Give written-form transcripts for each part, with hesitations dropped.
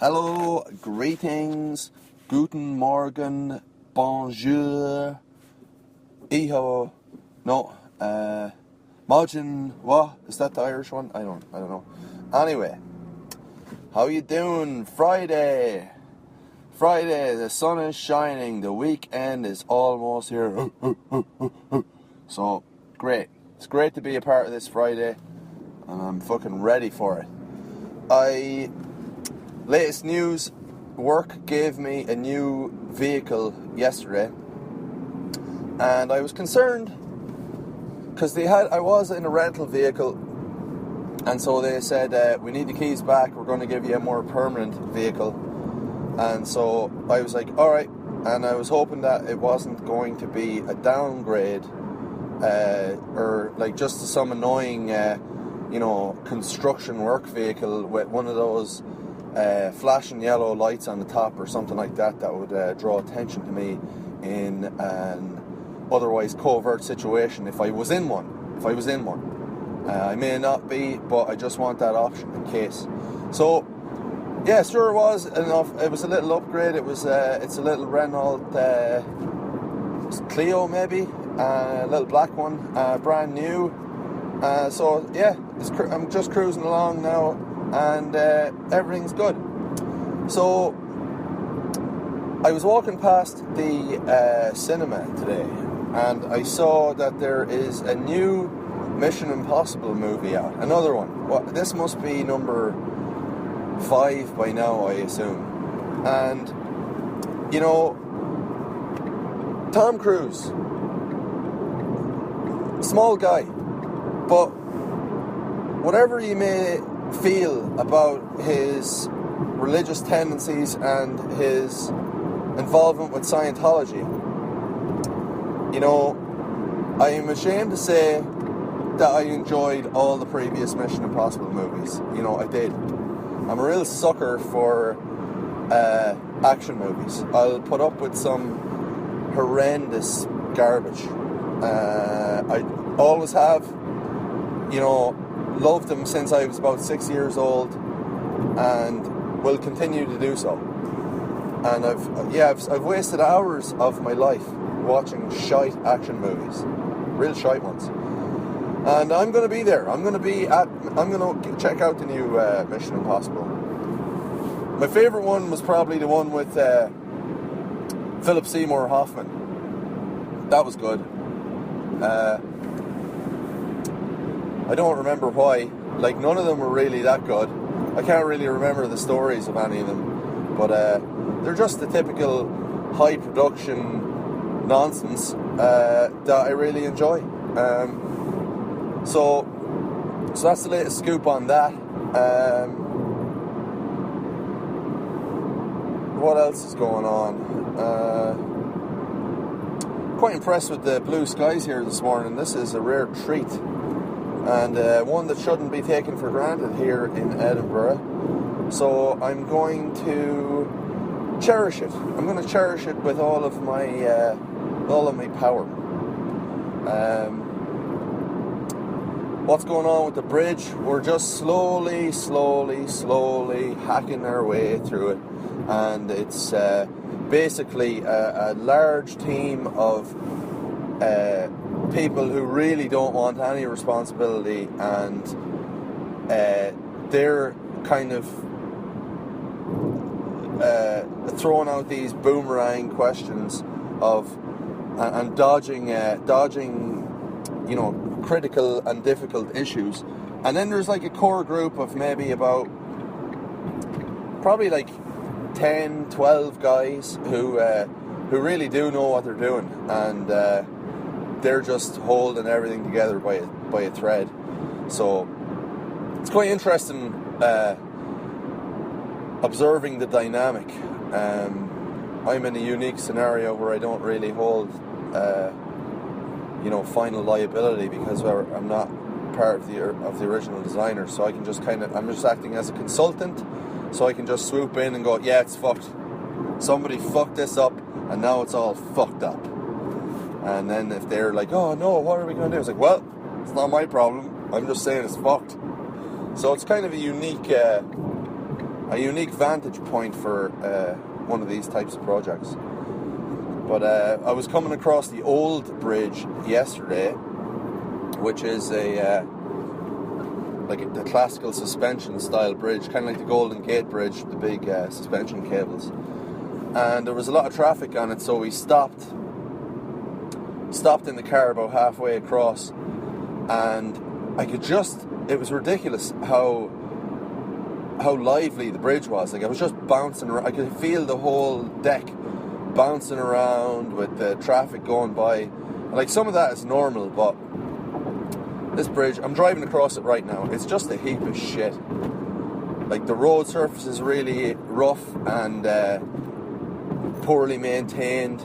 Hello, greetings, guten Morgen, bonjour, iho, no, Majin, what? Is that the Irish one? I don't know. Anyway, how you doing? Friday, the sun is shining, the weekend is almost here. So, great. It's great to be a part of this Friday, and I'm fucking ready for it. Latest news, work gave me a new vehicle yesterday, and I was concerned because I was in a rental vehicle, and so they said, we need the keys back, we're going to give you a more permanent vehicle. And so I was like, alright, and I was hoping that it wasn't going to be a downgrade, or like just some annoying, construction work vehicle with one of those flashing yellow lights on the top or something like that would draw attention to me in an otherwise covert situation if I was in one. I may not be, but I just want that option in case. So, yeah, sure it was enough. It was a little upgrade. It's a little Renault Clio maybe, a little black one, brand new. So yeah, I'm just cruising along now, and everything's good. So I was walking past the cinema today, and I saw that there is a new Mission Impossible movie out. Another one. Well, this must be number 5 by now, I assume. And Tom Cruise, small guy, but whatever you may feel about his religious tendencies and his involvement with Scientology, I am ashamed to say that I enjoyed all the previous Mission Impossible movies. I did. I'm a real sucker for action movies. I'll put up with some horrendous garbage. I always have, loved them since I was about 6 years old, and will continue to do so. And I've wasted hours of my life watching shite action movies, real shite ones. And I'm going to be there. I'm going to check out the new Mission Impossible. My favourite one was probably the one with Philip Seymour Hoffman. That was good. I don't remember why. Like, none of them were really that good. I can't really remember the stories of any of them. But they're just the typical high production nonsense that I really enjoy. So that's the latest scoop on that. What else is going on? Quite impressed with the blue skies here this morning. This is a rare treat, and one that shouldn't be taken for granted here in Edinburgh. So I'm going to cherish it. I'm going to cherish it with all of my power. What's going on with the bridge? We're just slowly hacking our way through it, and it's basically a large team of people who really don't want any responsibility, and they're kind of throwing out these boomerang questions and dodging critical and difficult issues. And then there's like a core group of maybe about probably like 10, 12 guys who really do know what they're doing, and they're just holding everything together by a thread. So it's quite interesting observing the dynamic. I'm in a unique scenario where I don't really hold final liability because I'm not part of the original designer, so I can just I'm just acting as a consultant, so I can just swoop in and go, yeah, it's fucked. Somebody fucked this up, and now it's all fucked up. And then if they're like, oh no, what are we going to do? It's like, well, it's not my problem. I'm just saying it's fucked. So it's kind of a unique a unique vantage point for one of these types of projects. But I was coming across the old bridge yesterday, which is the classical suspension style bridge, kind of like the Golden Gate Bridge, the big suspension cables. And there was a lot of traffic on it, so we stopped in the car about halfway across, and it was ridiculous how lively the bridge was. Like, I was just bouncing around. I could feel the whole deck bouncing around with the traffic going by. And, like, some of that is normal, but this bridge, I'm driving across it right now, it's just a heap of shit. Like, the road surface is really rough and poorly maintained.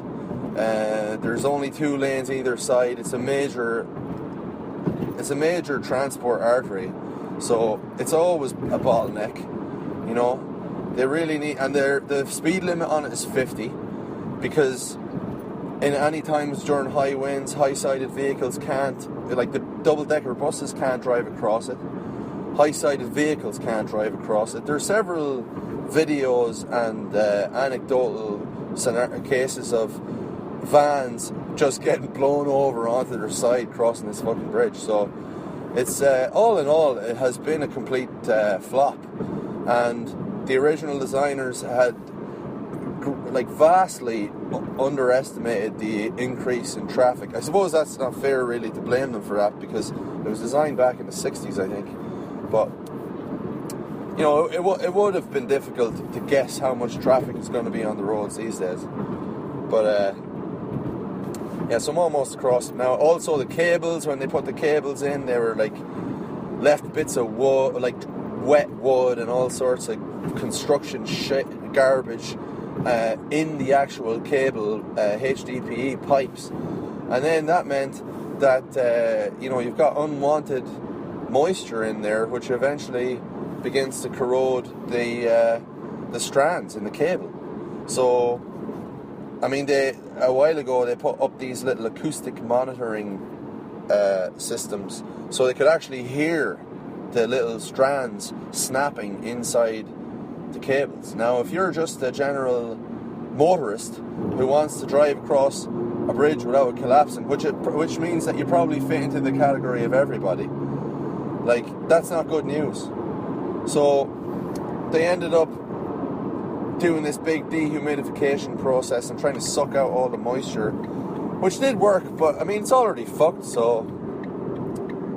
There's only 2 lanes either side. It's a major transport artery, so it's always a bottleneck. You know, they really need, and the speed limit on it is 50, because in any times during high winds, high-sided vehicles can't, like the double-decker buses can't drive across it. High-sided vehicles can't drive across it. There are several videos and anecdotal cases of vans just getting blown over onto their side crossing this fucking bridge. So it's all in all, it has been a complete flop, and the original designers had vastly underestimated the increase in traffic. I suppose that's not fair really to blame them for that, because it was designed back in the 60s, I think. But you know, it would have been difficult to guess how much traffic is going to be on the roads these days. But yeah, so I'm almost across now. Also, the cables, when they put the cables in, they were like left bits of wood, like wet wood and all sorts of construction shit, garbage in the actual cable HDPE pipes. And then that meant that you've got unwanted moisture in there, which eventually begins to corrode the strands in the cable. So, I mean, a while ago they put up these little acoustic monitoring systems, so they could actually hear the little strands snapping inside the cables. Now, if you're just a general motorist who wants to drive across a bridge without it collapsing, which means that you probably fit into the category of everybody, like, that's not good news. So they ended up doing this big dehumidification process and trying to suck out all the moisture, which did work, but I mean, it's already fucked, so,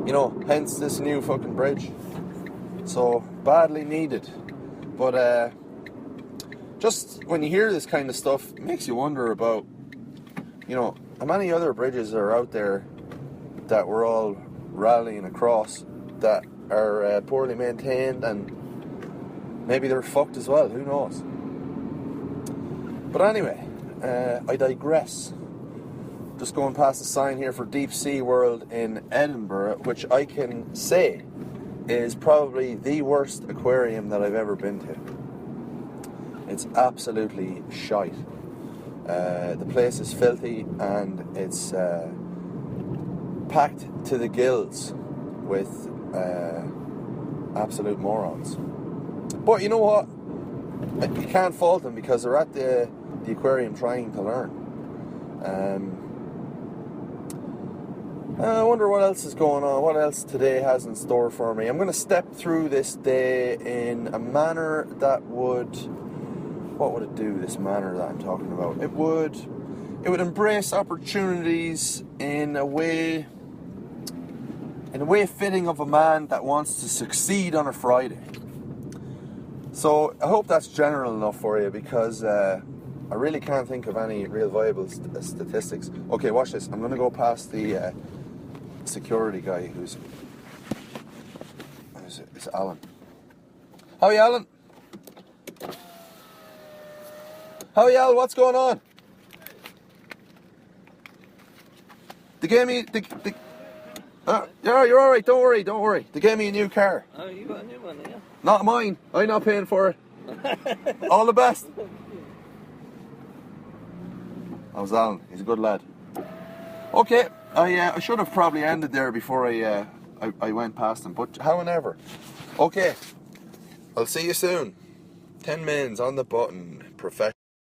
you know, hence this new fucking bridge. So badly needed. But just when you hear this kind of stuff, it makes you wonder about, you know, how many other bridges are out there that we're all rallying across that are poorly maintained, and maybe they're fucked as well, who knows. But anyway, I digress. Just going past the sign here for Deep Sea World in Edinburgh, which I can say is probably the worst aquarium that I've ever been to. It's absolutely shite. The place is filthy, and it's packed to the gills with absolute morons. But you know what? You can't fault them, because they're at the aquarium trying to learn. I wonder what else is going on, what else today has in store for me. I'm going to step through this day in a manner that would... What would it do, this manner that I'm talking about? It would embrace opportunities in a way fitting of a man that wants to succeed on a Friday. So I hope that's general enough for you, because I really can't think of any real viable statistics. Okay, watch this. I'm going to go past the security guy who's it's Alan. How are you, Alan? How are you, Alan? What's going on? They gave me you're all right. Don't worry. They gave me a new car. Oh, you got a new one, yeah? Not mine. I'm not paying for it. All the best. That was Alan. He's a good lad. Okay, I should have probably ended there before I went past him, but however. Okay, I'll see you soon. 10 mins on the button. Professional.